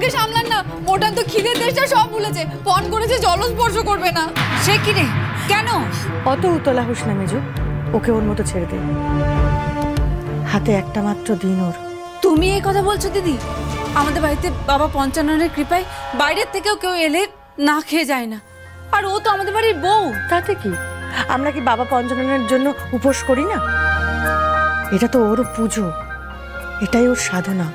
মুখে সামলান না। মোটান তো খিদের দেশটা সব ভুলেছে, পণ করেছে জলস্পর্শ করবে না। সে কি রে, কেন অত উতলা হোস না মেজু, ওকে ওর মতো ছেড়ে দে। হাতে একটা মাত্র দিন ওর। তুমি এই কথা বলছো দিদি? আমাদের বাড়িতে বাবা পঞ্চাননের কৃপায় বাইরের থেকেও কেউ এলে না খেয়ে যায় না, আর ও তো আমাদের বাড়ির বউ। তাতে কি, আমরা কি বাবা পঞ্চাননের জন্য উপোস করি না? এটা তো ওর পুজো, এটাই ওর সাধনা।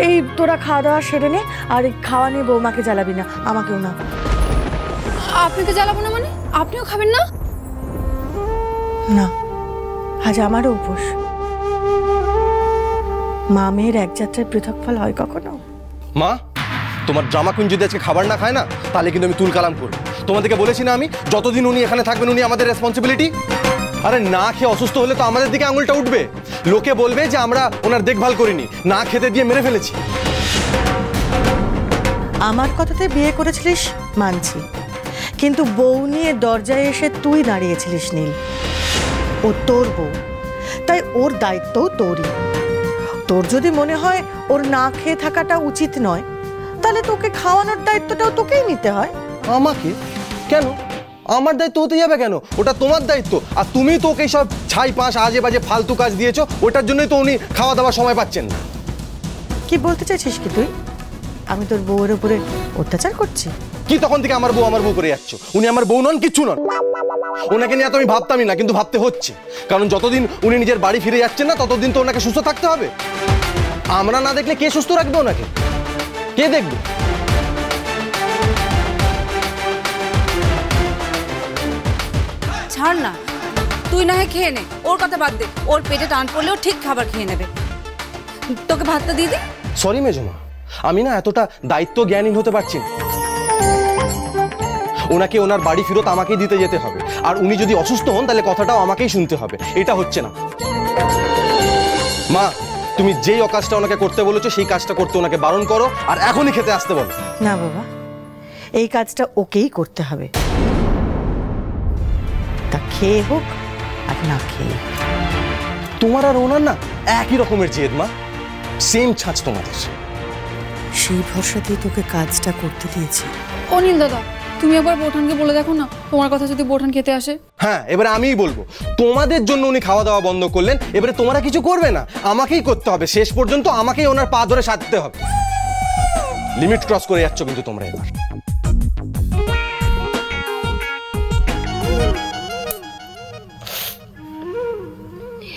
এই তোরা খাওয়া দাওয়া সেরে নে, আর এই খাওয়া নিয়ে বৌমাকে জ্বালাবি না, আমাকেও না। আপনাকে জ্বালাবো না মানে? আপনিও খাবেন না? না, আজ আমারও উপোস। মা মেয়ের এক যাত্রায় পৃথক ফল হয় কখনো? মা, তোমার ড্রামা কুইন যদি আজকে খাবার না খায় না, তাহলে কিন্তু আমি তুল কালাম করব। তোমাদেরকে বলেছি না আমি, যতদিন উনি এখানে থাকবেন উনি আমাদের রেসপন্সিবিলিটি। আরে না খেয়ে অসুস্থ হলে তো আমাদের দিকে আঙুলটা উঠবে, লোকে বলবে যে আমরা ওনার দেখভাল করিনি, না খেতে দিয়ে মেরে ফেলেছি। আমার কথাতে বিয়ে করেছিলিস মানছি, কিন্তু বউ নিয়ে দরজায় এসে তুই দাঁড়িয়েছিলিস নীল। ও তোর বউ, তাই ওর দায়িত্বও তোরই। তোর যদি মনে হয় ওর না খেয়ে থাকাটা উচিত নয়, তাহলে তোকে খাওয়ানোর দায়িত্বটাও তোকেই নিতে হয়। আমাকে কেন? আমার দায়িত্ব হতে যাবে কেন? ওটা তোমার দায়িত্ব। আর তুমি তো ওকে সব ছাই পাঁশ আজে বাজে ফালতু কাজ দিয়েছো, ওটার জন্যই তো উনি খাওয়া দাওয়ার সময় পাচ্ছেন না। কি বলতে চাইছিস কি তুই? আমি তোর বউয়ের উপরে অত্যাচার করছি? কি তখন থেকে আমার বউ করে যাচ্ছ? উনি আমার বউ নন, কিচ্ছু নন। ওনাকে নিয়ে তো আমি ভাবতামই না, কিন্তু ভাবতে হচ্ছে, কারণ যতদিন উনি নিজের বাড়ি ফিরে যাচ্ছেন না, ততদিন তো ওনাকে সুস্থ থাকতে হবে। আমরা না দেখলে কে সুস্থ রাখবে ওনাকে? কে দেখবে? ছাড় না, তুই না হয় খেয়ে নে, ওর কথা বাদ দে। ওর পেটে টান পড়লেও ঠিক খাবার খেয়ে নেবে। তোকে ভাতটা দিয়ে দি। সরি মেজমা, আমি না এতটা দায়িত্ব জ্ঞানহীন হতে পারছি না। ওনাকে ওনার বাড়ি ফেরত আমাকেই দিতে যেতে হবে, আর উনি যদি অসুস্থ হন তাহলে কথাটাও আমাকেই শুনতে হবে। এটা হচ্ছে না। মা, তুমি যেই অকাজটা ওনাকে করতে বলেছো সেই কাজটা করতে ওনাকে বারণ করো, আর এখনই খেতে আসতে বলো। না বাবা, এই কাজটা ওকেই করতে হবে, তা খেয়ে হোক আর না খেয়ে। তোমার আর ওনার না একই রকমের জেদ মা, সেম ছাঁচ তোমাদের। সেই ভরসাতেই তোকে কাজটা করতে দিয়েছি। অনিল দাদা, তুমি একবার বোঠানকে বলে দেখো না, তোমার কথা যদি বোঠান খেতে আসে। হ্যাঁ, এবারে আমিই বলবো। তোমাদের জন্য উনি খাওয়া দাওয়া বন্ধ করলেন, এবারে তোমরা কিছু করবে না, আমাকেই করতে হবে। শেষ পর্যন্ত আমাকেই ওনার পা ধরে সাধতে হবে। লিমিট ক্রস করে যাচ্ছ কিন্তু তোমরা এবার।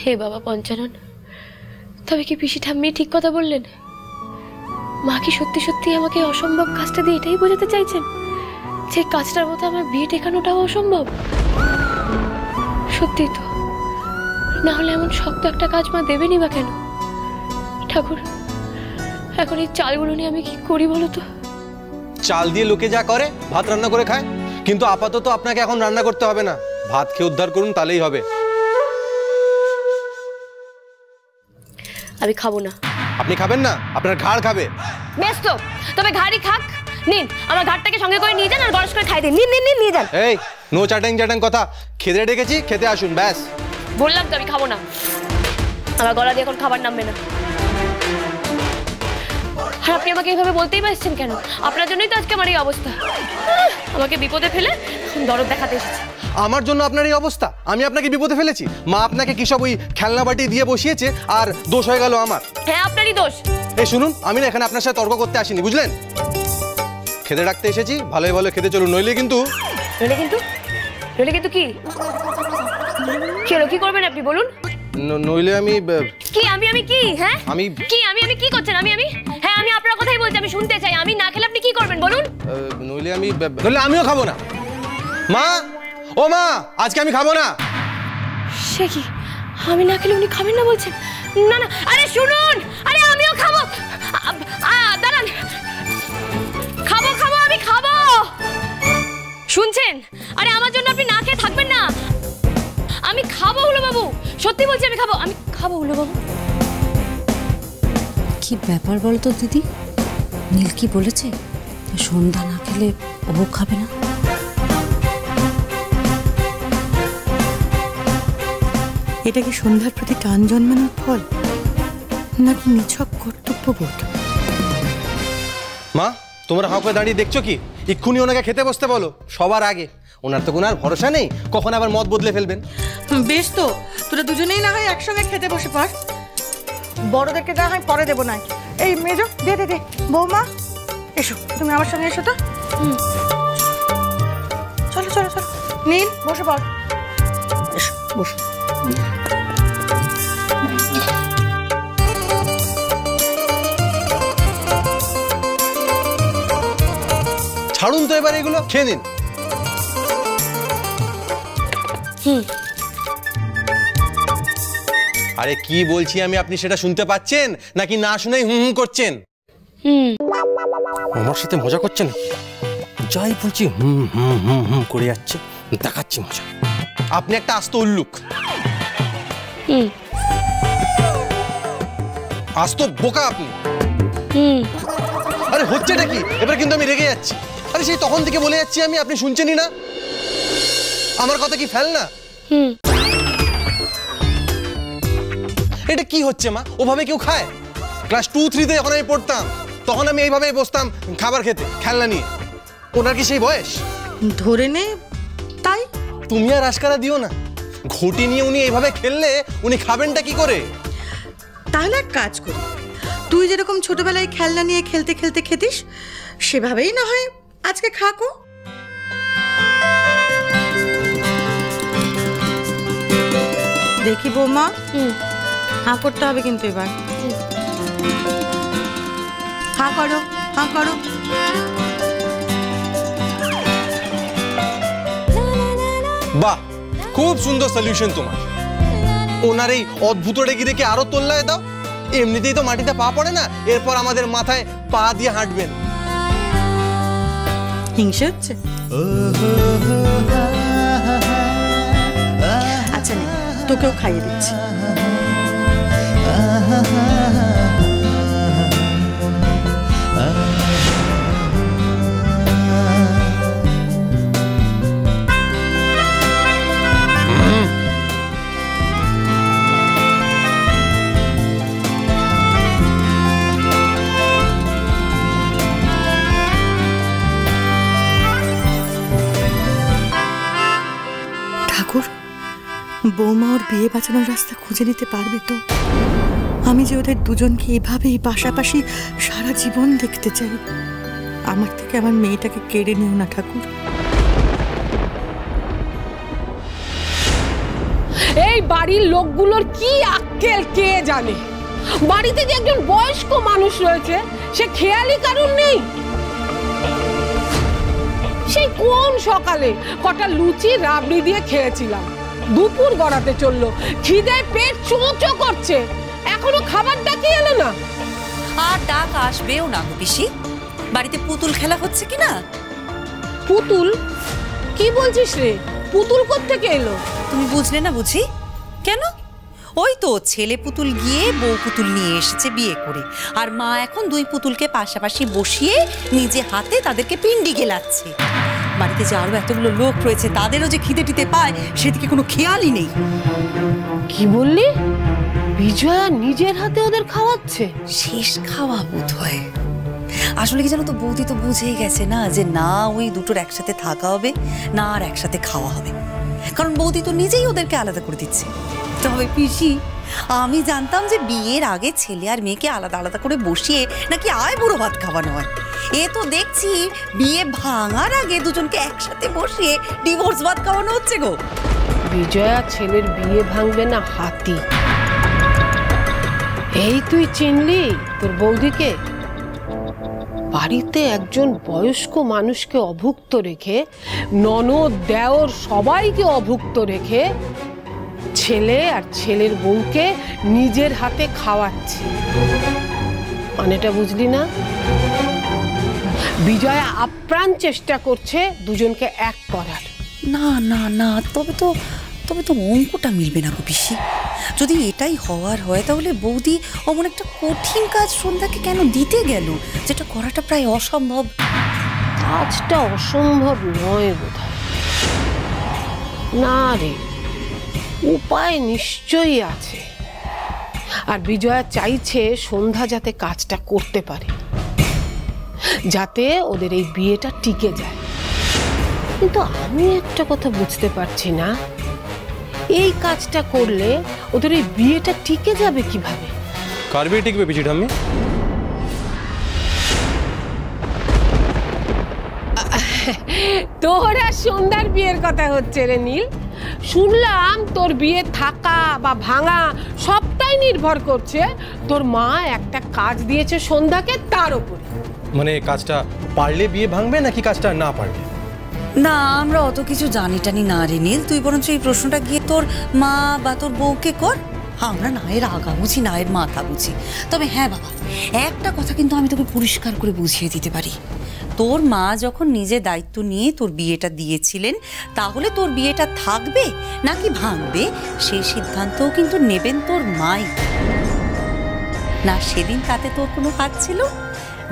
হে বাবা পঞ্চানন, তবে কি পিসি ঠাম্মি ঠিক কথা বললেন? মা কি সত্যি সত্যি আমাকে অসম্ভব কাজটা দিয়ে এটাই বোঝাতে চাইছেন যে কাজটার মতো আমার বিয়ে টেকানোটাও অসম্ভব? সত্যি তো, না হলে এমন শক্ত একটা কাজ মা দেবেনি বা কেন? ঠাকুর, এখন এই চালগুলো নিয়ে আমি কি করি বলো তো? চাল দিয়ে লোকে যা করে, ভাত রান্না করে খায়, কিন্তু আপাতত আপনাকে এখন রান্না করতে হবে না, ভাত খেয়ে উদ্ধার করুন, তাহলেই হবে। আমি খাবো না। আপনি খাবেন না? আপনার ঘাড় খাবে। বেশ তো, তবে ঘাড়ই খাক। নিন, আমার ঘাড়টাকে সঙ্গে করে নিয়ে যান আর গরস করে খাই দিন। নিন নিন নিন, নিয়ে যান। এই, নো চাটাং চাটাং কথা। খেতে ডেকেছি, খেতে আসুন, ব্যাস। বললাম তো আমি খাবো না। আমার গলা দিয়ে এখন খাবার নামবে না। আর আপনি আমাকে এইভাবে বলতেই পারছেন কেন? আপনার জন্যই তো আজকে আমার এই অবস্থা। আমাকে বিপদে ফেলে দরদ দেখাতে এসেছে। আমার জন্য আপনার এই অবস্থা? আমি আপনাকে বিপদে ফেলেছি? মা আপনাকে কি সব ওই খেলনা বাটি দিয়ে বসিয়েছে আর দোষ হয়ে গেল আমার? হ্যাঁ, আপনারই দোষ। এই শুনুন, আমি না এখানে আপনার সাথে তর্ক করতে আসিনি, বুঝলেন? খেতে রাখতে এসেছি, ভালোই ভালো খেতে চলুন, নইলে কিন্তু কি কি করবেন আপনি বলুন? নইলে আমি কি? হ্যাঁ, আমি কি করছেন? হ্যাঁ, আমি আপনার কথাই বলছি, আমি শুনতে চাই। আমি না খেলে আপনি কি করবেন বলুন? নইলে আমিও খাবো না। মা, ও মা, আজকে আমি খাবো না। সে কি, আমি না খেলে উনি খাবেন না বলছেন? না না, আরে শুনুন, আরে আমিও খাবো। দাঁড়ান, খাবো, আমি খাবো। শুনছেন? আরে আমার জন্য আপনি না খেয়ে থাকবেন না। আমি খাবো হুলো বাবু, সত্যি বলছি আমি খাবো হুলো বাবু। কি ব্যাপার বলতো দিদি? নীল কি বলেছে? সন্ধ্যা না খেলে ও খাবে না? এটা কি সন্ধ্যার প্রতি টান জন্মানোর ফল, নাকি নিছক কর্তব্য কর্তব্যবোধ। মা, তোমরা হাঁক করে দাঁড়িয়ে দেখছো কি? এক্ষুনি ওনাকে খেতে বসতে বলো, সবার আগে। ওনার তো কোনো আর ভরসা নেই, কখন আবার মত বদলে ফেলবেন। বেশ তো, তোরা দুজনেই না হয় একসঙ্গে খেতে বসে পড়। বড়দেরকে না হয় পরে দেবো না। এই মেজো, দে দে দে। বৌমা এসো, তুমি আমার সঙ্গে এসো তো। চলো চলো চলো, নীল বসে পড়। এসো বসো। ছাড়ুন তো এবার এগুলো, খেয়ে নিন। আরে কি বলছি আমি, আপনি সেটা শুনতে পাচ্ছেন নাকি না শুনেই হুম হুম করছেন? আমার সাথে মজা করছেন? যাই বলছি হুম হুম হুম হুম করে যাচ্ছে, দেখাচ্ছি মজা। আপনি একটা আস্ত উল্লুক, আস্ত বোকা আপনি। আরে হচ্ছেটা কি? এবার কিন্তু আমি রেগে যাচ্ছি। আরে সেই তখন থেকে বলে যাচ্ছি আমি, আপনি শুনছেনই না। আমার কথা কি ফেল না? এটা কি হচ্ছে মা? ওভাবে কেউ খায়? ক্লাস 2-3-তে যখন আমি পড়তাম তখন আমি এইভাবে বসতাম খাবার খেতে, খেলনা নিয়ে। ওনার কি সেই বয়স? ধরে নে তাই। তুমি আর আশকারা দিও না। ঘটি নিয়ে উনি এইভাবে খেললে উনি খাবেনটা কি করে? তাহলে এক কাজ করি, তুই যেরকম ছোটবেলায় খেলনা নিয়ে খেলতে খেলতে খেতিস, সেভাবেই না হয় আজকে খাকো। দেখি বৌমা, হাঁ করতে হবে কিন্তু এবার। হাঁ করো, হাঁ করো। বাহ, খুব সুন্দর সলিউশন তোমার। ওনার এই অদ্ভুত রেগে দেখে আরো তোল্লায় দাও। এমনিতেই তো মাটিতে পা পড়ে না, এরপর আমাদের মাথায় পা দিয়ে হাঁটবেন। হিংসে হচ্ছে? আচ্ছা নে, তোকেও খাইয়ে দিচ্ছি। বৌমা ওর বিয়ে বাঁচানোর রাস্তা খুঁজে নিতে পারবে তো? আমি যে ওদের দুজনকে এভাবেই পাশাপাশি সারা জীবন দেখতে চাই। আমার থেকে আমার মেয়েটাকে কেড়ে নিও না ঠাকুর। এই বাড়ির লোকগুলোর কি আক্কেল কে জানে। বাড়িতে যে একজন বয়স্ক মানুষ রয়েছে সে খেয়ালই কারণ নেই। সেই কোন সকালে কটা লুচি রাবড়ি দিয়ে খেয়েছিলাম, দুপুর গড়াতে চললো, খিদে পেট চোঁচো করছে, এখনো খাবার ডাকি এলো না। আর ডাক আসবেও না পিসি। বাড়িতে পুতুল খেলা হচ্ছে কি না? পুতুল? কি বলছিস রে? পুতুল কোত্থেকে এলো? তুমি বুঝলে না বুঝি? কেন? ওই তো ছেলে পুতুল গিয়ে বউ পুতুল নিয়ে এসেছে বিয়ে করে, আর মা এখন দুই পুতুলকে পাশাপাশি বসিয়ে নিজে হাতে তাদেরকে পিন্ডি গেলাচ্ছে। বাড়িতে যে আরো এতগুলো লোক রয়েছে তাদেরও যে খিদে টিতে পায় সেদিকে কোনো খেয়ালই নেই। কি বললি? বিজয়া নিজের হাতে ওদের খাওয়াচ্ছে? শেষ খাওয়া বোধ হয়। আসলে কি জানো তো, বৌদি তো বুঝেই গেছে না যে না ওই দুটোর একসাথে থাকা হবে না আর একসাথে খাওয়া হবে, কারণ বৌদি তো নিজেই ওদেরকে আলাদা করে দিচ্ছে। তবে পিসি, আমি জানতাম যে বিয়ের আগে ছেলে আর মেয়েকে আলাদা আলাদা করে বসিয়ে নাকি আয় বুড়ো ভাত খাওয়ানো হয়। এ তো দেখছি বিয়ে ভাঙার আগে দুজনকে একসাথে বসিয়ে ডিভোর্স ভাত খাওয়ানো হচ্ছে গো। বিজয়া ছেলের বিয়ে ভাঙবে না হাতি। এই তুই চিনলি তোর বৌদিকে? বাড়িতে একজন বয়স্ক মানুষকে অভুক্ত রেখে, ননদ দেওর সবাইকে অভুক্ত রেখে, ছেলে আর ছেলের বউকে নিজের হাতে খাওয়াচ্ছে। মানেটা বুঝলি না? বিজয়া আপ্রাণ চেষ্টা করছে দুজনকে এক করার। না না না, তবে তো অঙ্কটা মিলবে না গো পিসি। যদি এটাই হওয়ার হয় তাহলে বৌদি অমন একটা কঠিন কাজ সন্ধ্যাকে কেন দিতে গেল, যেটা করাটা প্রায় অসম্ভব। কাজটা অসম্ভব নয় বোধহয়। না রে, উপায় নিশ্চয়ই আছে। আর বিজয়া চাইছে সন্ধ্যা যাতে কাজটা করতে পারে, যাতে ওদের এই বিয়েটা টিকে যায়। কিন্তু আমি একটা কথা বুঝতে পারছি না, এই কাজটা করলে ওদের এই বিয়েটা টিকে যাবে কিভাবে? কার বিয়ে টিকবে পিচি ঠাম্মি? তোর আর সন্ধ্যার বিয়ের কথা হচ্ছে রে নীল। শুনলাম তোর বিয়ে থাকা বা ভাঙা সবটাই নির্ভর করছে তোর মা একটা কাজ দিয়েছে সন্ধ্যাকে তার উপরে। মানে কাজটা পারলে বিয়ে ভাঙবে নাকি কাজটা না পারলে? না, আমরা অত কিছু জানি টানি না রে নীল। তুই বরঞ্চ এই প্রশ্নটা গিয়ে তোর মা বা তোর বউকে কর। আমরা না এর আগা বুঝি না এর মাথা বুঝি। তবে হ্যাঁ বাবা, একটা কথা কিন্তু আমি তোকে পরিষ্কার করে বুঝিয়ে দিতে পারি। তোর মা যখন নিজে দায়িত্ব নিয়ে তোর বিয়েটা দিয়েছিলেন, তাহলে তোর বিয়েটা থাকবে নাকি ভাঙবে সেই সিদ্ধান্তও কিন্তু নেবেন তোর মাই। না সেদিন তাতে তোর কোনো হাত ছিল,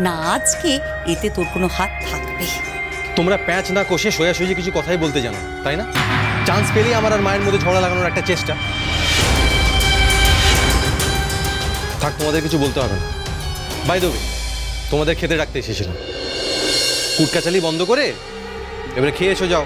না আজকে এতে তোর কোনো হাত থাকবে। তোমরা প্যাঁচ না কষে সোজাসুজি কিছু কথাই বলতে জানো, তাই না? চান্স পেলেই আমার আর মায়ের মধ্যে ঝগড়া লাগানোর একটা চেষ্টা। থাক, তোমাদের কিছু বলতে হবে না। বাই দ্য ওয়ে, তোমাদের খেতে রাখতে এসেছিলাম। কুটকাচালি বন্ধ করে এবারে খেয়ে এসো, যাও।